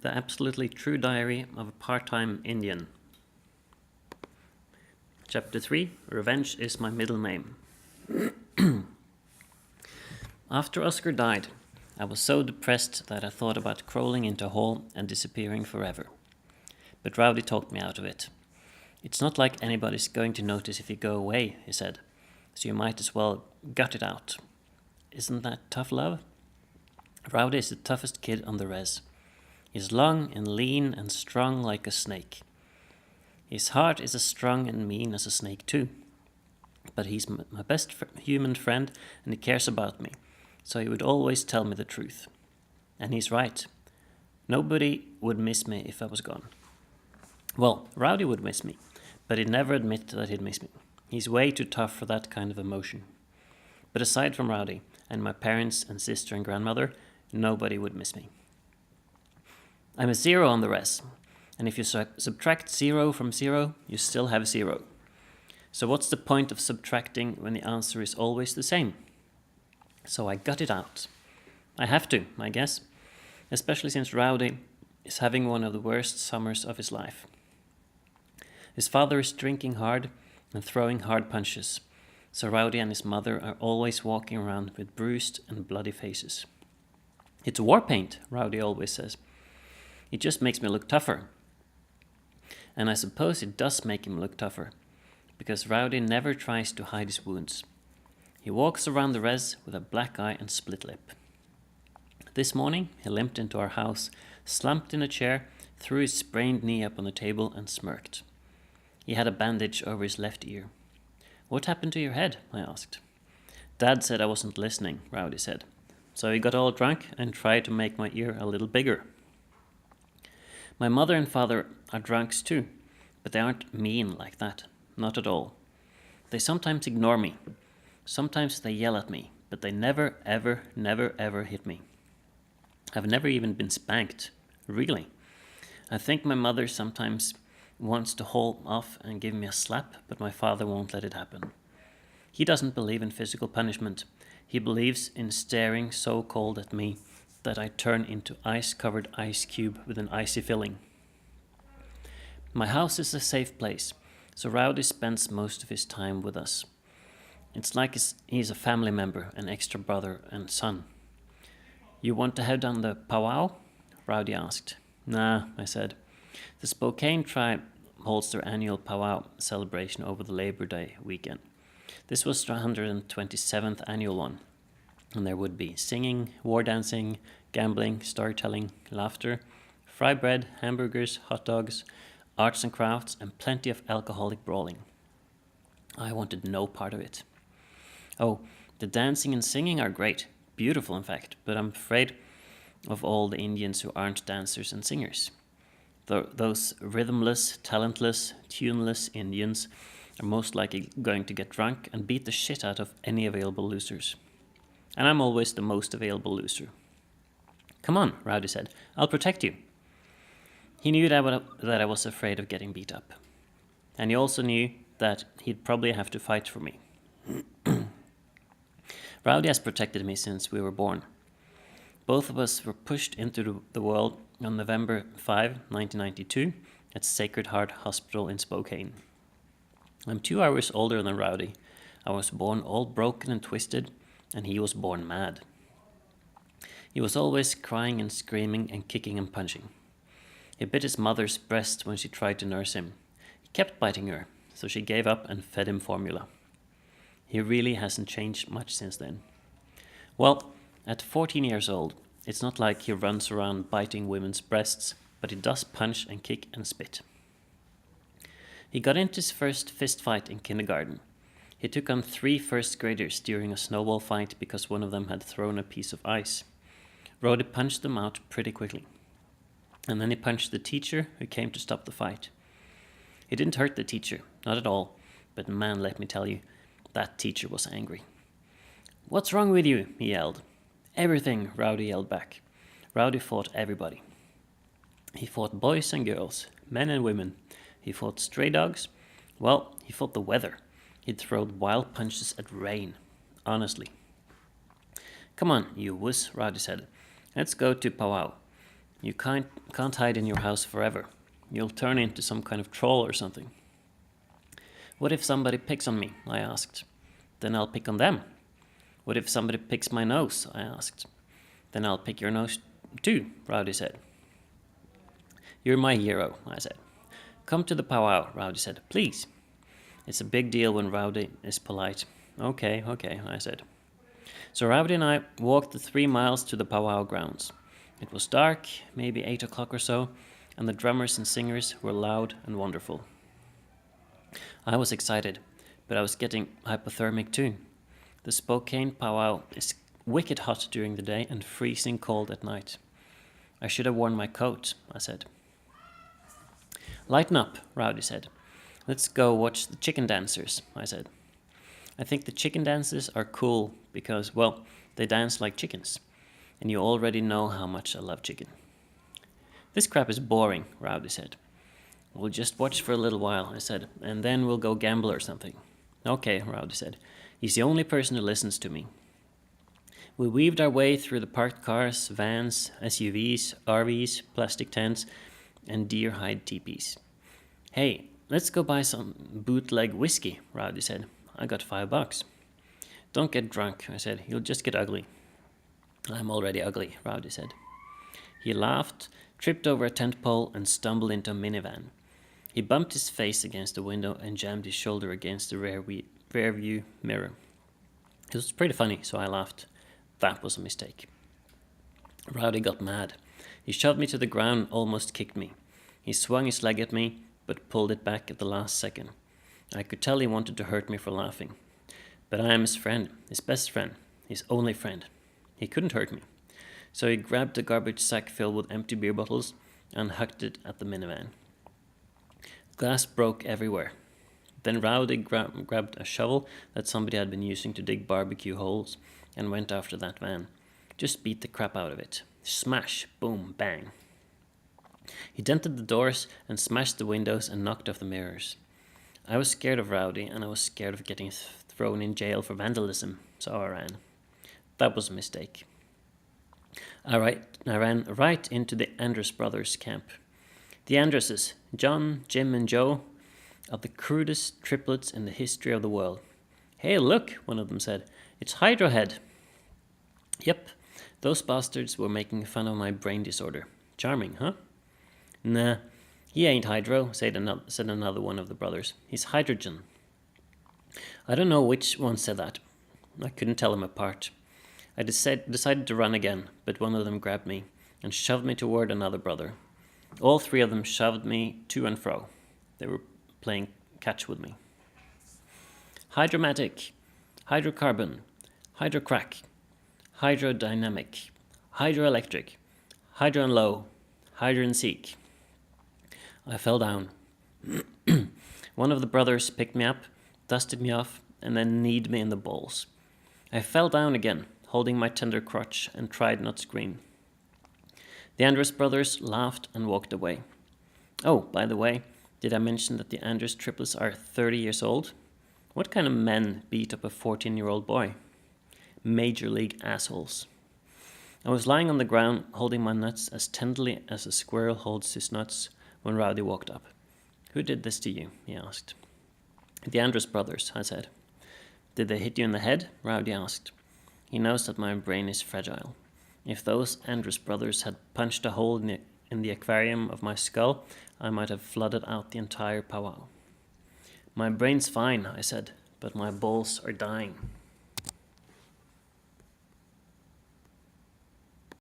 The Absolutely True Diary of a Part-Time Indian. Chapter 3. Revenge is my middle name. After Oscar died, I was so depressed that I thought about crawling into a hole and disappearing forever. But Rowdy talked me out of it. It's not like anybody's going to notice if you go away, he said, so you might as well gut it out. Isn't that tough love? Rowdy is the toughest kid on the res. He's long and lean and strong like a snake. His heart is as strong and mean as a snake too. But he's my best human friend and he cares about me, so he would always tell me the truth. And he's right. Nobody would miss me if I was gone. Well, Rowdy would miss me, but he'd never admit that he'd miss me. He's way too tough for that kind of emotion. But aside from Rowdy and my parents and sister and grandmother, nobody would miss me. I'm a 0 on the res, and if you subtract 0 from 0, you still have 0. So what's the point of subtracting when the answer is always the same? So I got it out. I have to, I guess, especially since Rowdy is having one of the worst summers of his life. His father is drinking hard and throwing hard punches, so Rowdy and his mother are always walking around with bruised and bloody faces. It's war paint, Rowdy always says. It just makes me look tougher. And I suppose it does make him look tougher, because Rowdy never tries to hide his wounds. He walks around the res with a black eye and split lip. This morning he limped into our house, slumped in a chair, threw his sprained knee up on the table and smirked. He had a bandage over his left ear. What happened to your head? I asked. Dad said I wasn't listening, Rowdy said. So he got all drunk and tried to make my ear a little bigger. My mother and father are drunks too, but they aren't mean like that. Not at all. They sometimes ignore me. Sometimes they yell at me, but they never, ever hit me. I've never even been spanked. Really. I think my mother sometimes wants to haul off and give me a slap, but my father won't let it happen. He doesn't believe in physical punishment. He believes in staring so cold at me that I turn into ice-covered ice cube with an icy filling. My house is a safe place, so Rowdy spends most of his time with us. It's like he's a family member, an extra brother and son. You want to head on the powwow? Rowdy asked. Nah, I said. The Spokane tribe holds their annual powwow celebration over the Labor Day weekend. This was the 127th annual one, and there would be singing, war dancing, gambling, storytelling, laughter, fry bread, hamburgers, hot dogs, arts and crafts, and plenty of alcoholic brawling. I wanted no part of it. Oh, the dancing and singing are great, beautiful in fact, but I'm afraid of all the Indians who aren't dancers and singers. Those rhythmless, talentless, tuneless Indians are most likely going to get drunk and beat the shit out of any available losers. And I'm always the most available loser. Come on, Rowdy said. I'll protect you. He knew that I was afraid of getting beat up. And he also knew that he'd probably have to fight for me. Rowdy has protected me since we were born. Both of us were pushed into the world on November 5, 1992, at Sacred Heart Hospital in Spokane. I'm 2 hours older than Rowdy. I was born all broken and twisted, and he was born mad. He was always crying and screaming and kicking and punching. He bit his mother's breast when she tried to nurse him. He kept biting her, so she gave up and fed him formula. He really hasn't changed much since then. Well, at 14 years old, it's not like he runs around biting women's breasts, but he does punch and kick and spit. He got into his first fist fight in kindergarten. He took on 3 first graders during a snowball fight because one of them had thrown a piece of ice. Rowdy punched them out pretty quickly. And then he punched the teacher who came to stop the fight. He didn't hurt the teacher, not at all, but man, let me tell you, that teacher was angry. What's wrong with you? He yelled. Everything, Rowdy yelled back. Rowdy fought everybody. He fought boys and girls, men and women. He fought stray dogs. Well, he fought the weather. He'd throw wild punches at rain. Honestly. Come on, you wuss, Rowdy said. Let's go to powwow. You can't hide in your house forever. You'll turn into some kind of troll or something. What if somebody picks on me? I asked. Then I'll pick on them. What if somebody picks my nose? I asked. Then I'll pick your nose too, Rowdy said. You're my hero, I said. Come to the powwow, Rowdy said, please. It's a big deal when Rowdy is polite. Okay, I said. So Rowdy and I walked the 3 miles to the powwow grounds. It was dark, maybe 8 o'clock or so, and the drummers and singers were loud and wonderful. I was excited, but I was getting hypothermic too. The Spokane powwow is wicked hot during the day and freezing cold at night. I should have worn my coat, I said. Lighten up, Rowdy said. Let's go watch the chicken dancers, I said. I think the chicken dances are cool because, well, they dance like chickens. And you already know how much I love chicken. This crap is boring, Rowdy said. We'll just watch for a little while, I said, and then we'll go gamble or something. Okay, Rowdy said. He's the only person who listens to me. We weaved our way through the parked cars, vans, SUVs, RVs, plastic tents, and deer-hide teepees. Hey, let's go buy some bootleg whiskey, Rowdy said. I got $5. Don't get drunk, I said. You'll just get ugly. I'm already ugly, Rowdy said. He laughed, tripped over a tent pole, and stumbled into a minivan. He bumped his face against the window and jammed his shoulder against the rear view mirror. It was pretty funny, so I laughed. That was a mistake. Rowdy got mad. He shoved me to the ground, almost kicked me. He swung his leg at me, but pulled it back at the last second. I could tell he wanted to hurt me for laughing. But I am his friend, his best friend, his only friend. He couldn't hurt me. So he grabbed a garbage sack filled with empty beer bottles and hucked it at the minivan. Glass broke everywhere. Then Rowdy grabbed a shovel that somebody had been using to dig barbecue holes and went after that van. Just beat the crap out of it. Smash, boom, bang. He dented the doors and smashed the windows and knocked off the mirrors. I was scared of Rowdy and I was scared of getting thrown in jail for vandalism, so I ran. That was a mistake. I ran right into the Andrus brothers' camp. The Andruses, John, Jim, and Joe, are the crudest triplets in the history of the world. Hey, look, one of them said. It's Hydrohead. Yep, those bastards were making fun of my brain disorder. Charming, huh? Nah, he ain't Hydro, said another one of the brothers. He's Hydrogen. I don't know which one said that. I couldn't tell them apart. I decided to run again, but one of them grabbed me and shoved me toward another brother. All 3 of them shoved me to and fro. They were playing catch with me. Hydromatic, hydrocarbon, hydrocrack, hydrodynamic, hydroelectric, hydro and low, hydro and seek. I fell down. One of the brothers picked me up, dusted me off, and then kneed me in the balls. I fell down again, holding my tender crotch, and tried not to scream. The Andrus brothers laughed and walked away. Oh, by the way, did I mention that the Andrus triplets are 30 years old? What kind of men beat up a 14-year-old boy? Major league assholes. I was lying on the ground, holding my nuts as tenderly as a squirrel holds his nuts, when Rowdy walked up. Who did this to you? He asked. The Andrus brothers, I said. Did they hit you in the head? Rowdy asked. He knows that my brain is fragile. If those Andrus brothers had punched a hole in the aquarium of my skull, I might have flooded out the entire powwow. My brain's fine, I said, but my balls are dying.